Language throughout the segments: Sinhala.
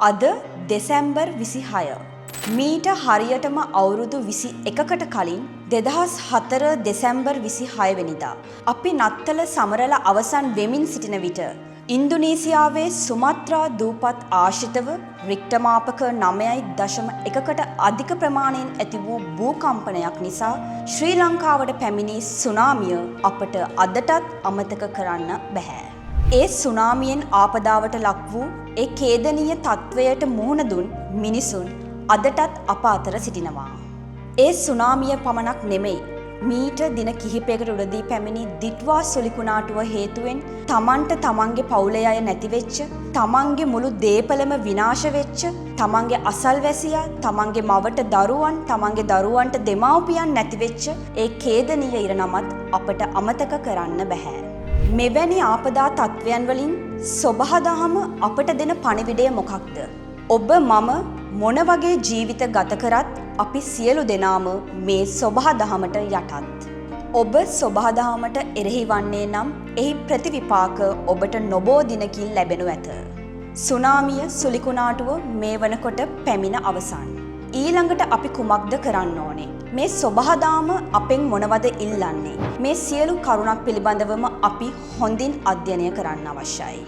අද දෙසැම්බර් 26. මීට හරියටම අවුරුදු 21කට කලින් 2004 දෙසැම්බර් 26 වෙනිදා අපි නත්තල සමරල අවසන් වෙමින් සිටින විට ඉන්දුනීසියාවේ සුමාත්‍රා දූපත් ආශ්‍රිතව රික්ටර් මාපක 9.1කට අධික ප්‍රමාණයෙන් ඇති වූ භූකම්පනයක් නිසා ශ්‍රී ලංකාවට පැමිණි සුනාමිය අපට අදටත් අමතක කරන්න බැහැ. ඒ සුනාමියෙන් ආපදාවට ලක් වූ ඒ ඛේදනීය තත්වයට මුහුණ දුන් මිනිසුන් අදටත් අප අතර සිටිනවා. ඒ සුනාමිය පමණක් නෙමෙයි, මීට දින කිහිපයකට උඩදී පැමිණි දිට්වා සුලිකුණාටුව හේතුවෙන් තමන්ට තමන්ගේ පවුලේ අය නැති වෙච්ච, තමන්ගේ මුළු දේපලම විනාශ වෙච්ච, තමන්ගේ අසල්වැසියා, තමන්ගේ මවට දරුවන්, තමන්ගේ දරුවන්ට දෙමව්පියන් නැති වෙච්ච ඒ ඛේදනීය ඉරණමත් අපට අමතක කරන්න බෑ. මෙවැනි ආපදා තත්වයන් වලින් සොබහදහම අපට දෙන පණිවිඩය මොකක්ද? ඔබ මම මොන වගේ ජීවිත ගත කරත් අපි සියලු දෙනාම මේ සොබහදහමට යටත්. ඔබ සොබහදහමට එරෙහි වන්නේ නම් එහි ප්‍රතිවිපාක ඔබට නොබෝ දිනකින් ලැබෙනු ඇත. සුනාමිය සුලිකුණාටුව මේ වනකොට පැමිණ අවසන්. ඊළඟට අපි කුමක්ද කරන්න ඕනේ? මේ සොබහදාම අපෙන් මොනවද ඉල්ලන්නේ? මේ සියලු කරුණක් පිළිබඳවම අපි හොඳින් අධ්‍යයනය කරන්න අවශ්‍යයි.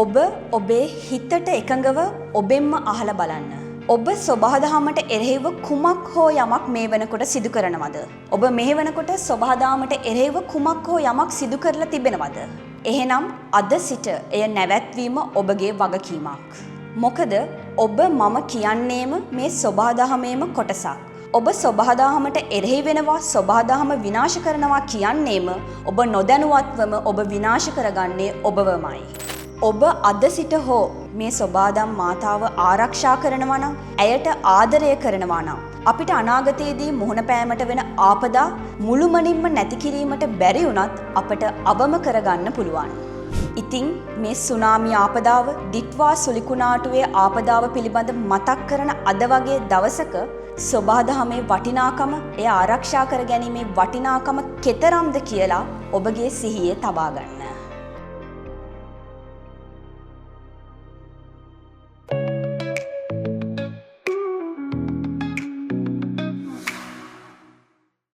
ඔබ ඔබේ හිතට එකඟව ඔබෙන්ම අහලා බලන්න. ඔබ සොබහදහමට එරෙහිව කුමක් හෝ යමක් මේ වෙනකොට සිදු කරනවද? ඔබ මේ වෙනකොට සොබහදහමට එරෙහිව කුමක් හෝ යමක් සිදු කරලා තිබෙනවද? එහෙනම් අද සිට එය නැවැත්වීම ඔබගේ වගකීමක්. මොකද ඔබ මම කියන්නේම මේ සොබහදහමේම කොටසක්. ඔබ සොබහදහමට එරෙහි වෙනවා, සොබහදහම විනාශ කරනවා කියන්නේම ඔබ නොදැනුවත්වම ඔබ විනාශ කරගන්නේ ඔබවමයි. ඔබ අද සිට හෝ මේ සොබාදම් මාතාව ආරක්ෂා කරනවා නම්, ඇයට ආදරය කරනවා නම්, අපිට අනාගතයේදී මුහුණ පෑමට වෙන ආපදා මුළුමනින්ම නැති කිරීමට බැරි වුණත් අපට අවම කරගන්න පුළුවන්. ඉතින් මේ සුනාමි ආපදාව, දිට්වා සුලිකුණාටුවේ ආපදාව පිළිබඳ මතක් කරන අද වගේ දවසක සොබාදහමේ වටිනාකම, එය ආරක්ෂා කර ගැනීමේ වටිනාකම කෙතරම්ද කියලා ඔබගේ සිහියේ තබා ගන්න.